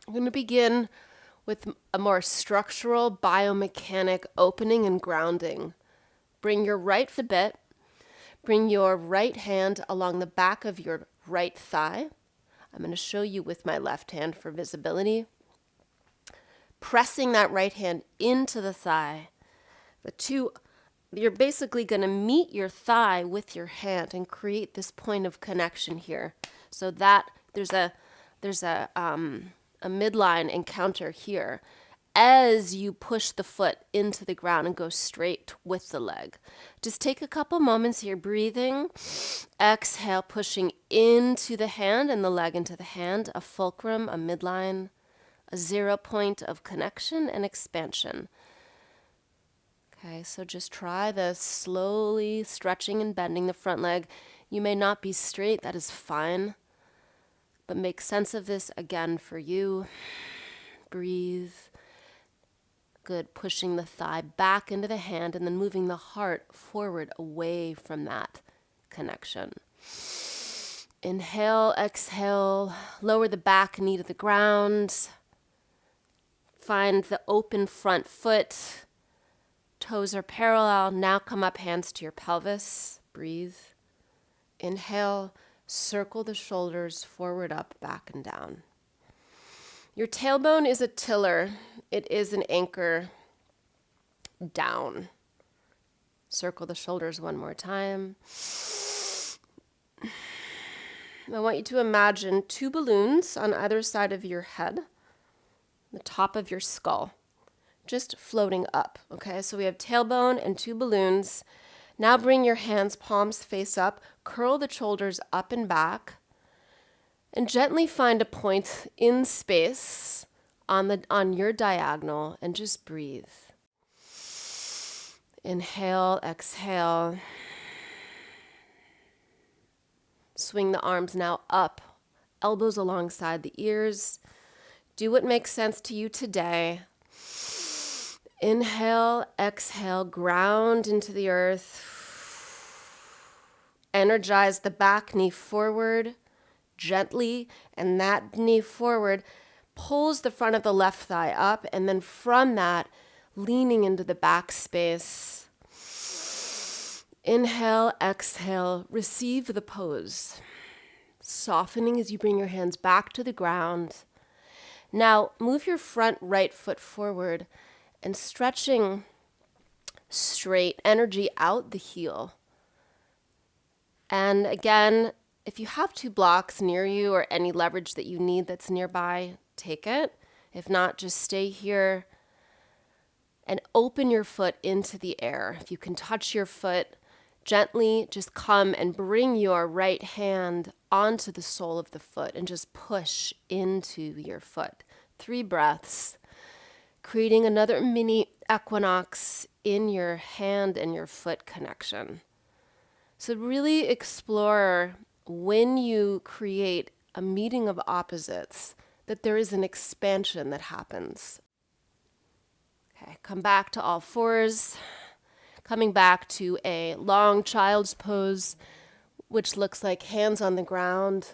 I'm going to begin with a more structural biomechanic opening and grounding. Bring your right foot a bit. Bring your right hand along the back of your right thigh. I'm going to show you with my left hand for visibility. Pressing that right hand into the thigh. You're basically going to meet your thigh with your hand and create this point of connection here. So that there's a midline encounter here as you push the foot into the ground and go straight with the leg. Just take a couple moments here, breathing. Exhale, pushing into the hand and the leg into the hand, a fulcrum, a midline, a 0 point of connection and expansion. Okay, so just try this, slowly stretching and bending the front leg. You may not be straight, that is fine, but make sense of this again for you. Breathe. Good, pushing the thigh back into the hand and then moving the heart forward away from that connection. Inhale, exhale, lower the back knee to the ground. Find the open front foot. Toes are parallel. Now come up, hands to your pelvis. Breathe. Inhale, circle the shoulders forward, up, back, and down. Your tailbone is a tiller. It is an anchor down. Circle the shoulders one more time. I want you to imagine 2 balloons on either side of your head, the top of your skull, just floating up. Okay, so we have tailbone and 2 balloons. Now bring your hands, palms face up, curl the shoulders up and back, and gently find a point in space on your diagonal and just breathe. Inhale, exhale. Swing the arms now up, elbows alongside the ears. Do what makes sense to you today. Inhale, exhale, ground into the earth. Energize the back knee forward gently, and that knee forward pulls the front of the left thigh up, and then from that, leaning into the back space. Inhale, exhale, receive the pose. Softening as you bring your hands back to the ground. Now, move your front right foot forward and stretching straight, energy out the heel. And again, if you have 2 blocks near you or any leverage that you need that's nearby, take it. If not, just stay here and open your foot into the air. If you can touch your foot, gently just come and bring your right hand onto the sole of the foot and just push into your foot. 3 breaths, creating another mini equinox in your hand and your foot connection. So really explore when you create a meeting of opposites, that there is an expansion that happens. Okay, come back to all fours. Coming back to a long child's pose, which looks like hands on the ground,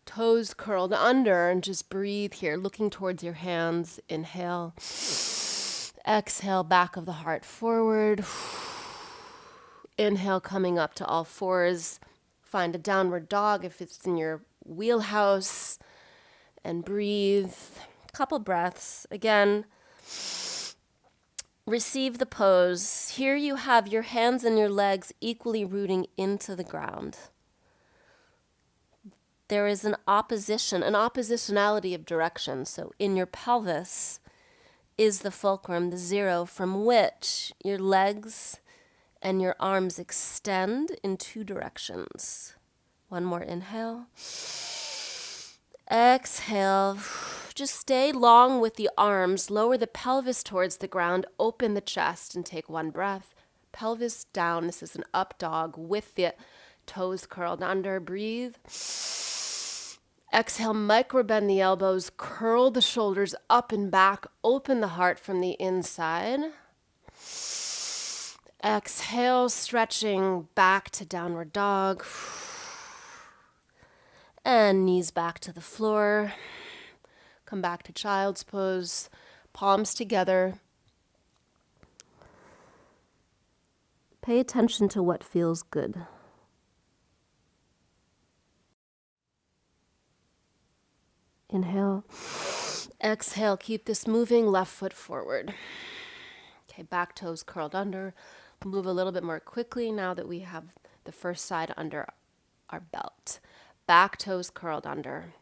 toes curled under, and just breathe here, looking towards your hands. Inhale. Exhale, back of the heart forward. Inhale, coming up to all fours. Find a downward dog if it's in your wheelhouse, and breathe. Couple breaths. Again, receive the pose. Here you have your hands and your legs equally rooting into the ground. There is an oppositionality of direction. So in your pelvis is the fulcrum, the 0 from which your legs and your arms extend in 2 directions. One more inhale. Exhale. Just stay long with the arms. Lower the pelvis towards the ground. Open the chest and take 1 breath. Pelvis down. This is an up dog with the toes curled under. Breathe. Exhale, microbend the elbows. Curl the shoulders up and back. Open the heart from the inside. Exhale, stretching back to downward dog. And knees back to the floor. Come back to child's pose, palms together. Pay attention to what feels good. Inhale. Exhale, keep this moving, left foot forward. Okay, back toes curled under. Move a little bit more quickly now that we have the first side under our belt. Back toes curled under.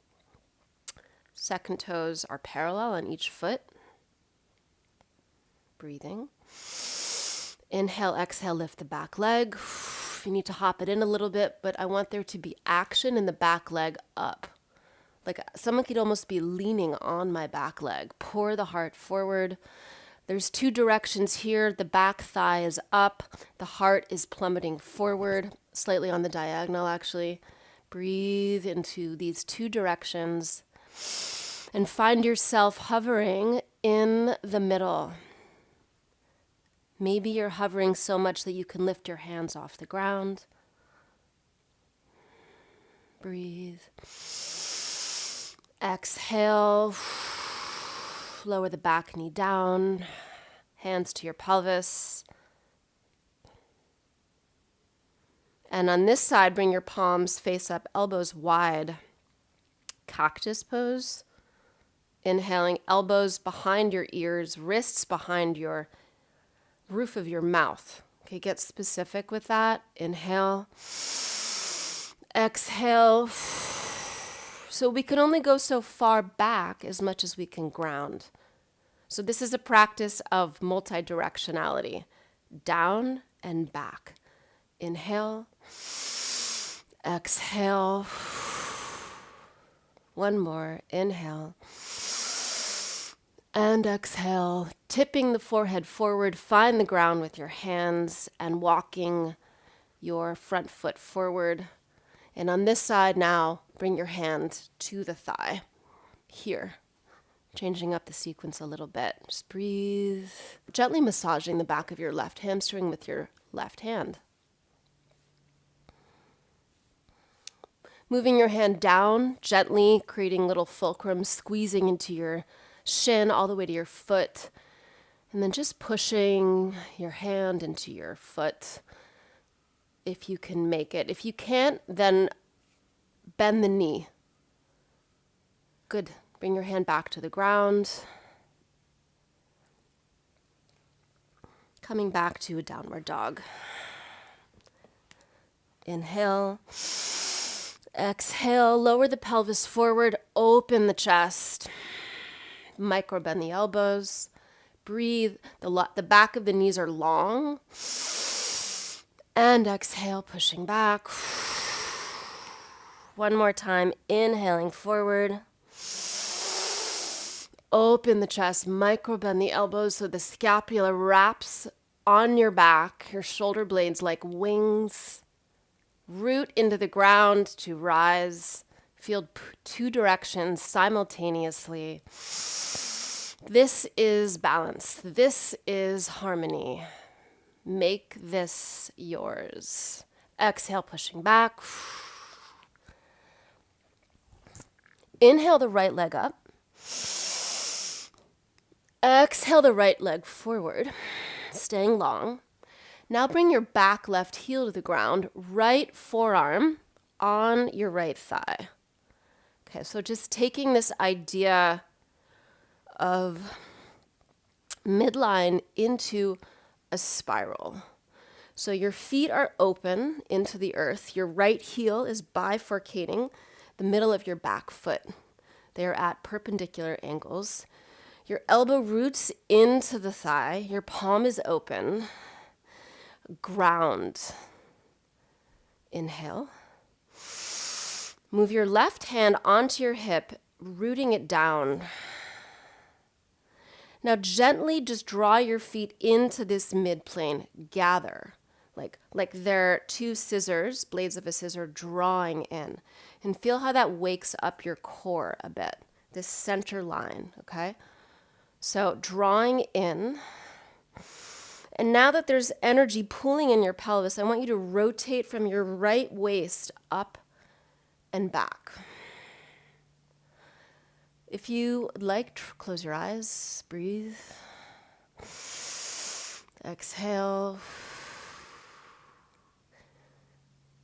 Second toes are parallel on each foot. Breathing. Inhale, exhale, lift the back leg. You need to hop it in a little bit, but I want there to be action in the back leg up. Like someone could almost be leaning on my back leg. Pour the heart forward. There's two directions here. The back thigh is up. The heart is plummeting forward, slightly on the diagonal actually. Breathe into these two directions and find yourself hovering in the middle. Maybe you're hovering so much that you can lift your hands off the ground. Breathe. Exhale. Lower the back knee down. Hands to your pelvis. And on this side, bring your palms face up, elbows wide. Cactus pose. Inhaling, elbows behind your ears, wrists behind your roof of your mouth. Okay, get specific with that. Inhale. Exhale. So we can only go so far back as much as we can ground. So this is a practice of multi-directionality. Down and back. Inhale. Exhale. One more. Inhale. And exhale, tipping the forehead forward, find the ground with your hands and walking your front foot forward. And on this side now, bring your hand to the thigh. Here, changing up the sequence a little bit. Just breathe. Gently massaging the back of your left hamstring with your left hand. Moving your hand down, gently creating little fulcrums, squeezing into your shin all the way to your foot, and then just pushing your hand into your foot if you can make it. If you can't, then bend the knee. Good. Bring your hand back to the ground. Coming back to a downward dog. Inhale. Exhale. Lower the pelvis forward. Open the chest. Micro bend the elbows. Breathe. The back of the knees are long. And exhale, pushing back. One more time. Inhaling forward. Open the chest. Micro bend the elbows so the scapula wraps on your back. Your shoulder blades like wings. Root into the ground to rise. Feel two directions simultaneously. This is balance. This is harmony. Make this yours. Exhale, pushing back. Inhale the right leg up. Exhale the right leg forward, staying long. Now bring your back left heel to the ground, right forearm on your right thigh. Okay, so just taking this idea of midline into a spiral. So your feet are open into the earth. Your right heel is bifurcating the middle of your back foot. They are at perpendicular angles. Your elbow roots into the thigh. Your palm is open. Ground. Inhale. Move your left hand onto your hip, rooting it down. Now gently just draw your feet into this midplane. Gather, like they're two scissors, blades of a scissor drawing in. And feel how that wakes up your core a bit, this center line, okay? So drawing in. And now that there's energy pulling in your pelvis, I want you to rotate from your right waist up and back. If you like, close your eyes, breathe. Exhale.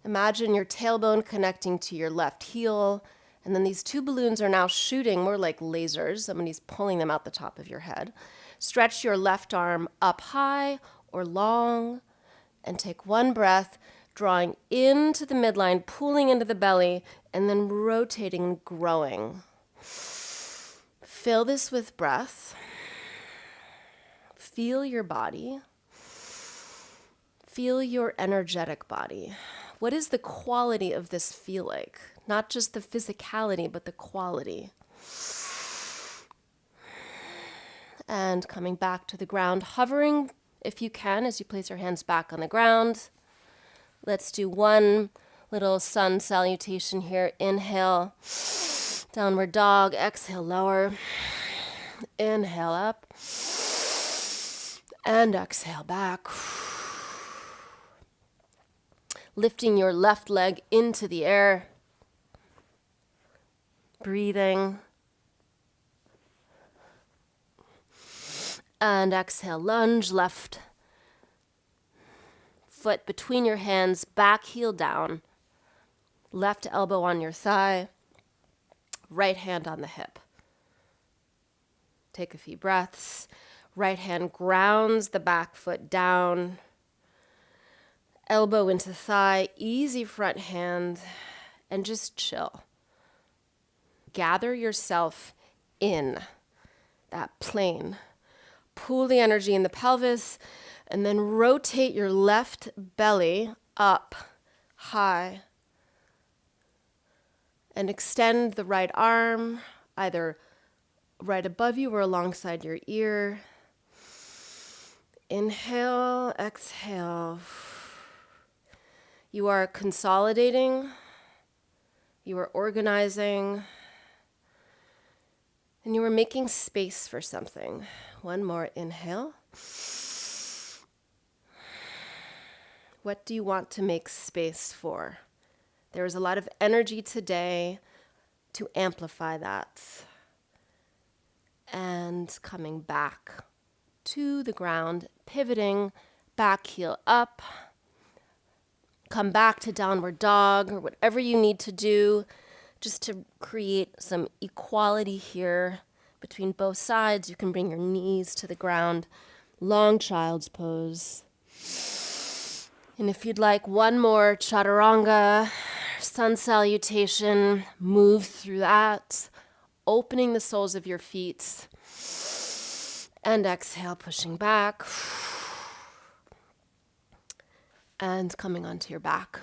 Imagine your tailbone connecting to your left heel, and then these two balloons are now shooting more like lasers. Somebody's pulling them out the top of your head. Stretch your left arm up high or long, and take one breath, drawing into the midline, pulling into the belly, and then rotating and growing. Fill this with breath. Feel your body. Feel your energetic body. What does the quality of this feel like? Not just the physicality, but the quality. And coming back to the ground, hovering if you can as you place your hands back on the ground. Let's do one little sun salutation here. Inhale, downward dog. Exhale, lower. Inhale up. And exhale back. Lifting your left leg into the air. Breathing. And exhale, lunge, left foot between your hands, back heel down. Left elbow on your thigh. Right hand on the hip. Take a few breaths. Right hand grounds the back foot down. Elbow into thigh, easy front hand, and just chill. Gather yourself in that plane. Pull the energy in the pelvis, and then rotate your left belly up, high. And extend the right arm, either right above you or alongside your ear. Inhale, exhale. You are consolidating, you are organizing, and you are making space for something. One more inhale. What do you want to make space for? There is a lot of energy today to amplify that. And coming back to the ground, pivoting, back heel up. Come back to downward dog or whatever you need to do just to create some equality here between both sides. You can bring your knees to the ground. Long child's pose. And if you'd like one more chaturanga, sun salutation, move through that, opening the soles of your feet. And exhale, pushing back. And coming onto your back.